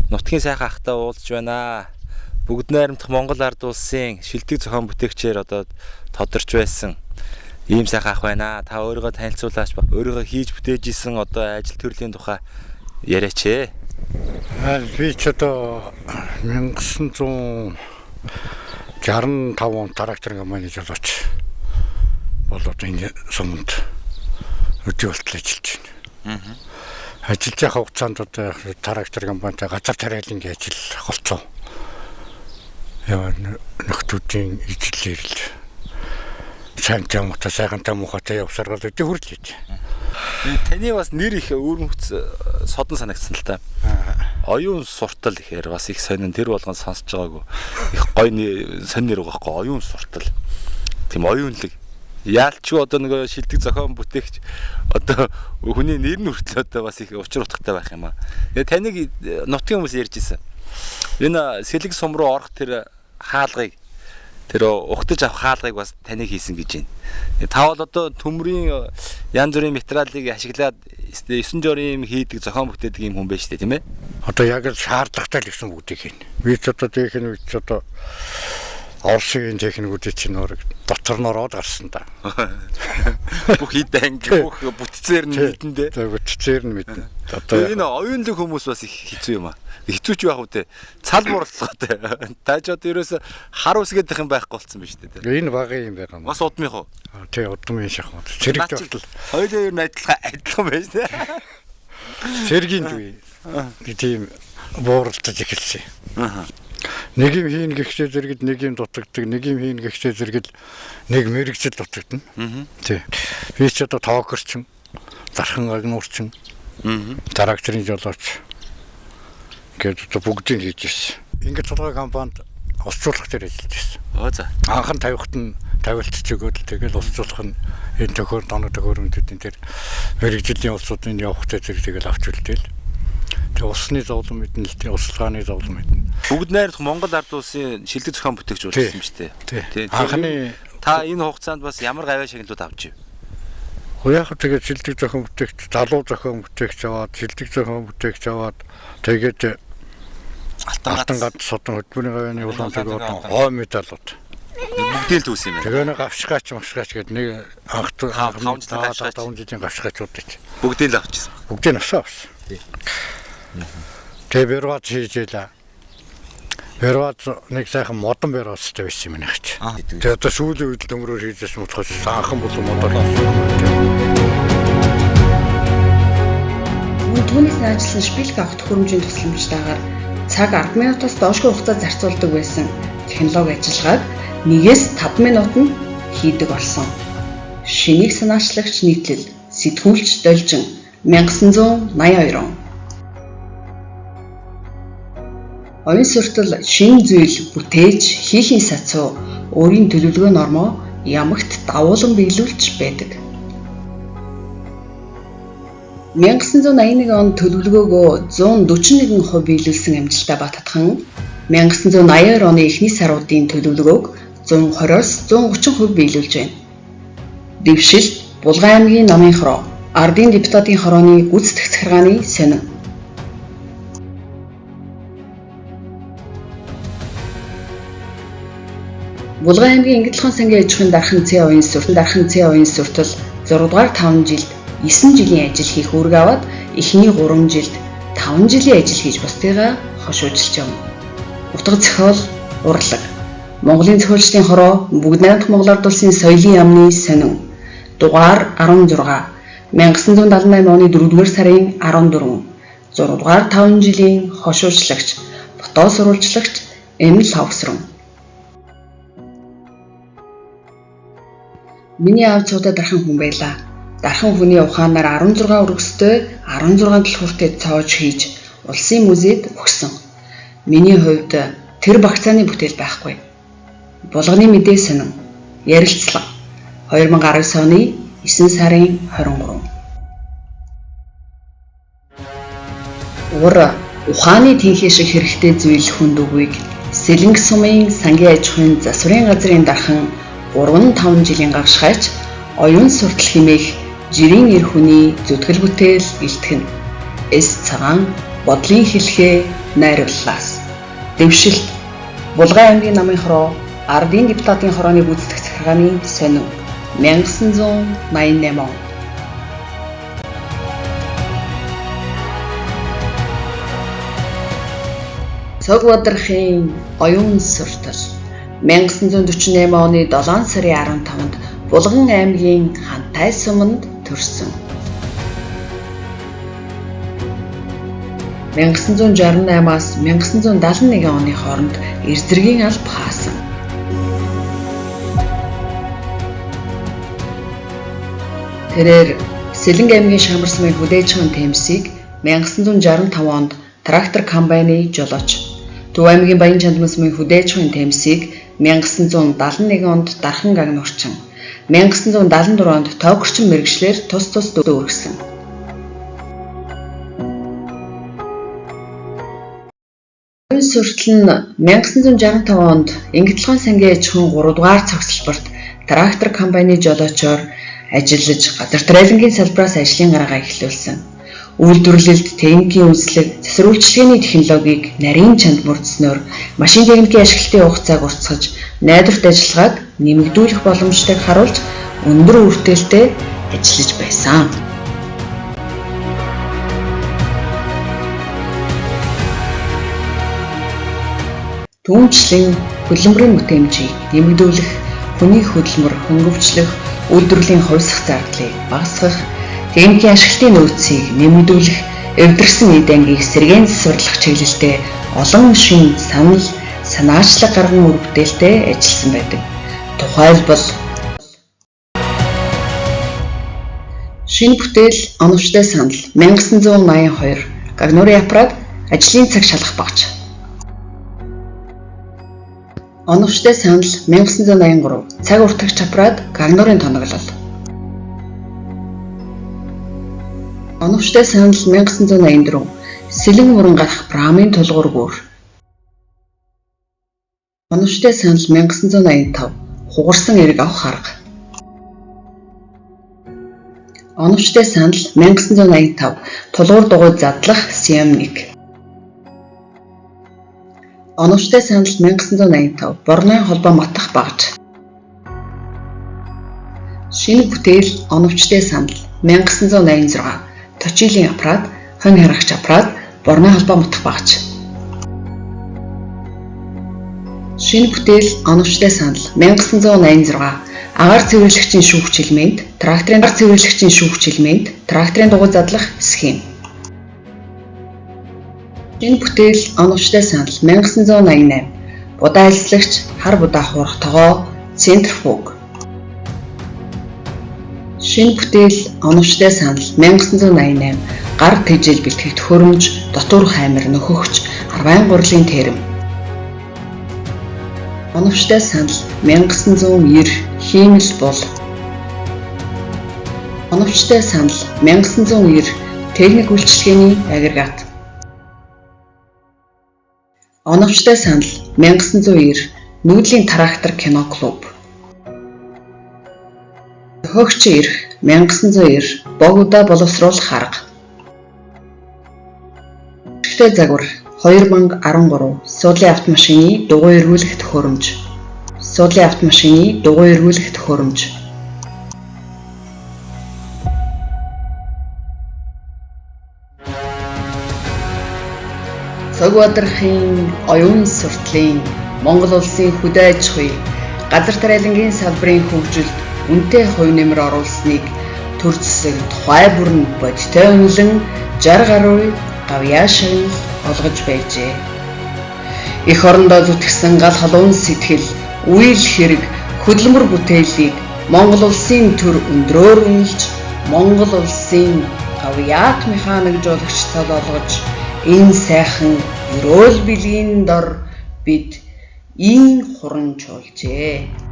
Нутгийн сайхан ахтай уулзж байна. Бүгд найрамдах Монгол ард улсын шилдэг зохион бүтээгчээр одоо тодорч байсан ийм сайхан ах байна. Та өөрийгөө танилцуулаач ба. Өөрийгөө хийж бүтээж исэн одоо ажил төрлийн тухай яриач ээ. Би ч одоо 1965 он трактор компани жолооч болоод энэ суманд өдөө болтол ажиллаж байна. Ажиллаж байгаа хугацаанд одоо трактор компанитай газар тариалангийн ажил холцоо. Яа нөхдүүдийн ижлэлээр л сайнтай муутай сайхантай муухайтай явсаргал өдөө хүрлээ. Таны бас нэр их өөрмөц содон санагдсан л та. Оюун суртал гэхээр бас их сонин тэр болгон сонсож байгаагүй. Их гоё сонин нэр байгаа байхгүй оюун суртал. Тийм оюунлаг. Яалчгүй одоо нөгөө шилдэг зохион бүтээгч одоо хүний нэр нь хүртэл одоо бас их учир утгатай байх юм аа. Тэгээ таныг нутгийн хүмүүс ярьж ирсэн. Энэ сэлэг сум руу орох тэр хаалгыг тэр ухтаж авах хаалгыг бас таныг хийсэн гэж байна. Та бол одоо төмрийн янз бүрийн материалыг ашиглаад 9 жорын хийдэг зохион бүтээдэг юм хүн байж тээ тийм ээ. Одоо яг л шаардлагатай л гэсэн бүгдийг хийн. Би ч одоо техник ч одоо Орсын техникүүдийн чинь дотор нь ороод гарсан да. Бүх хэд анги бүх бүтцээр нь мэдэн дээ. За бүтцээр нь мэдэн. Одоо энэ оюунлаг хүмүүс бас их хэцүү юм аа. Хэцүү ч байх үү те. Цал бууралцгаатай. Та ч одоо ерөөсө хар үсгээд их юм байхгүй болсон биз дээ. Энэ багын юм байна. Бас удмынх уу? Тий, удмын шахмат. Цэрэгтэй болтол. Хоёулаа ер нь адилхан байж тээ. Цэрэгийн дүү. Тийм бууралцаж эхэлсэн. Нэг юм хийн гэхтэй зэрэгэл нэг юм дутагддаг, нэг юм хийн гэхтэй зэрэгэл нэг мэрэгжил дутагдана. Тий. Би ч одоо тоокерчин, дархан агнуурчин, тракторын жолооч гэдэг одоо бүгдийг хийж ирсэн. Ингээд толгой компанид усцуулах дээр ажиллаж ирсэн. За. Анхан тавихт нь тавилтч өгөөд тэгэл усцуулах нь энэ төхөр доног төхөөрөмжүүдийн дээр мэрэгжлийн улсуудын явахтай зэрэг тэгэл авч үлдээл. Тэгээ усны зовлон мэднэ л тий услагааны зовлон мэднэ. Бүгд найрах Монгол ард улсын шилдэг зохион бүтээгч болсон юм шүү Тий. дээ. Анхны та энэ хугацаанд бас ямар гавьяа шагналууд авч ив? Яг тэгээд шилдэг зохион бүтээгч, залуу зохион бүтээгч аваад, шилдэг зохион бүтээгч аваад тэгээд алтан гад содон хөтөлбөрийн гавьяаны улаан төлөв гоо медалууд. Бүгдээ л түүсэн юм байна. Тэгээ нэг авшгаач гэдэг нэг анх 5 жилийн авшгаачууд гэж. Бүгдээ л авчихсан. Бүгдээ нь авсан. Тэгээ бэрват хийжээлээ. Бэрват нэг сайхан модон бэрваттай байсан юм нэ гэж. Тэгээ одоо сүүлийн үед өнгөрөөр хийжсэн болохоос анхан болон модон авсан. Түүнээс наажлан шпилк авах төхөөрөмжийн тусламжтайгаар цаг 10 минутаас доошгүй хугацаа зарцуулдаг байсан технологи ажиллагааг 1-5 минутанд хийдэг болсон. Шинийг санаачлагч нийтлэл сэтгүүлч Должин 1982 он. Оюун суртал шинэ зүйл бүтээж хийхин сацуу өөрийн төлөвлөгөө нормоо ямагт давуулан биелүүлж байдаг. 1981 он төлөвлөгөөгөө 141% биелүүлсэн амжилттай баттган 1982 оны эхний саруудын төлөвлөгөөг 120-оос 130% биелүүлж байна. Дэвшил Булган аймгийн намын хороо, ардын депутатын хорооны гүйцэтгэх захиргааны сонин. Булган аймгийн Ингэрлхан сангийн аж ахуйн дархан цэ оюун суртал 6 дугаар 5 жилд 9 жилийн ажил хийх үүрэг аваад эхний 3 жилд 5 жилийн ажил хийж бусдыгаа хошуужилж юм. Утга зохиол урлаг. Монголын зохиолчдын хороо бүгд найрамдах Монгол ард улсын соёлын яамны сонин. Дугаар 16 1978 оны 4-р сарын 14 6 дугаар 5 жилийн хошуучлагч, фото сурвалжлагч Эмил Хавсран. Миний аав цуудаа дархан хүн байлаа. Дархан хүний ухаанаар 16 өргөстэй 16 дэлгүүртэй цоож хийж улсын музейд өгсөн. Миний хувьд тэр багцааны бүтээл байхгүй. Булганы мэдээ сонин. Ярилцлага 2019 оны 9 сарын 23. Ухааны тэнхээ шиг хэрэгтэй зүйл хүнд үгийг Сэлэнг сумын сангийн аж ахуйн засварын газрын дархан 3-5 жилийн гавшгайч оюун суртал хэмээх жирийн нэр хүний зүтгэл бүтээл илтгэн. Эс цагаан бодлын хэлхээ найрууллаас. Дэвшилт Булган аймгийн намын хороо Ардын депутатын хорооны гүйцэтгэх захиргааны сонин 1988 он. Цог Бадрахын оюун суртал 1948 оны 7 сарын 15-нд Булган аймгийн Хантай суманд төрсөн. 1968-аас 1971 оны хооронд Эрзэргийн алба хаасан. Тэрээр Сэлэнг аймгийн Шамар сумын хүлээж аван Тэмсийг 1965 онд трактор комбайны жолооч, Төв аймгийн Баян Чандман сумын хүлээж аван Тэмсийг 1971 онд Дархан гагнуурчин, 1974 онд тоогөрчин мэргэжлэр тус дүүргэсэн. Оюун суртал нь 1965 онд Ингэтлгоон сангийн аж ахуйн 3 дугаар цогцлборт трактор комбайны жолоочоор ажиллаж газар тариалангийн салбараас ажлын гараагаа эхлүүлсэн. Үйлдвэрлэлд техникийн үндэслэг, засваргүйчилгээний технологиг нарийн чанд мөрдснөөр машин техникийн ашиглалтын хугацааг уртасгаж, найдварт ажиллагааг нэмэгдүүлэх боломжтойг харуулж өндөр үртээлтэй ажиллаж байсан. Түүнчлэн хөдөлмөрийн бүтээмжийг нэмэгдүүлэх, хүний хөдөлмөр хөнгөвчлөх, үйлдвэрлэлийн хувьсах зардлыг багасгах, техникийн ашиглалтын нөөцийг нэмэгдүүлэх, эвдэрсэн эд ангийг сэргээн засварлах чиглэлдээ олон шин санаачлаг гарган үр бүтээлтэй ажилласан байдаг. Тухайлбал шинэ бүтээл оновчтой санал 1982 гагнуурын аппарат ажлын цаг шалгах багж. Оновчтой санал 1983 цаг уртагч аппарат гагнуурын тоноглол. Оновчтой санал 1984 сэлэн мөрөн гарах брамын тулгуур гүүр. Оновчтой санал 1985 хугарсан эрг авах арга. Оновчтой санал 1985 тулгуур дугуйд задлах сиамник. Оновчтой санал 1985 борны холбоо матах багж. Шинэ бүтээл оновчтой санал 1986 точилийн аппарат, хонь харагч аппарат, борны холбоо матах багж. Шинэ бүтээл оновчтой санал 1986 агаар цэвэрлэгчийн шүүгч элемент, тракторын дар цэвэрлэгчийн шүүгч элемент, тракторын дугуй задлах схем. Шинэ бүтээл оновчтой санал 1988 будаа альслагч, хар будаа хуурах тогоо, центрфуг. Шинэ бүтээл оновчтой санал 1988 гар тэжээл бэлтгэгдэх хөрөмж, дотор хаймар нөхөгч, арвайн гурлын тэрэм. Оновчтой санал 1990 хиймэл бол. Оновчтой санал 1990 техник үйлчилгээний агрегат. Оновчтой санал 1990 нүүдлийн трактор кино клуб. Хөгч ирэх 1990 богуда боловсруулах арга. Тэгтээ загвар 2013 суудлын автомашины дугуй эргүүлэх төхөөрөмж. Суудлын автомашины дугуй эргүүлэх төхөөрөмж. Цог Бадрахын оюун суртлын Монгол улсын хөдөө аж ахуй, газар тариалангийн салбарын хөгжилд үнэтэй хувь нэмэр оруулсныг төр зэсэг тухай бүрэн бодиттой үнэлэн 60 гаруй гавьяа шагнал олгож байжээ. Эх орондоо зүтгэсэн гал халуун сэтгэл, үйл хэрэг, хөдөлмөр бүтээлийг Монгол улсын төр өндрөөр үнэлж, Монгол улсын гавьяат механикжуулагч цол олгож, энэ сайхан өрөөл бэлгийн дор бид ийн хуранчулжээ.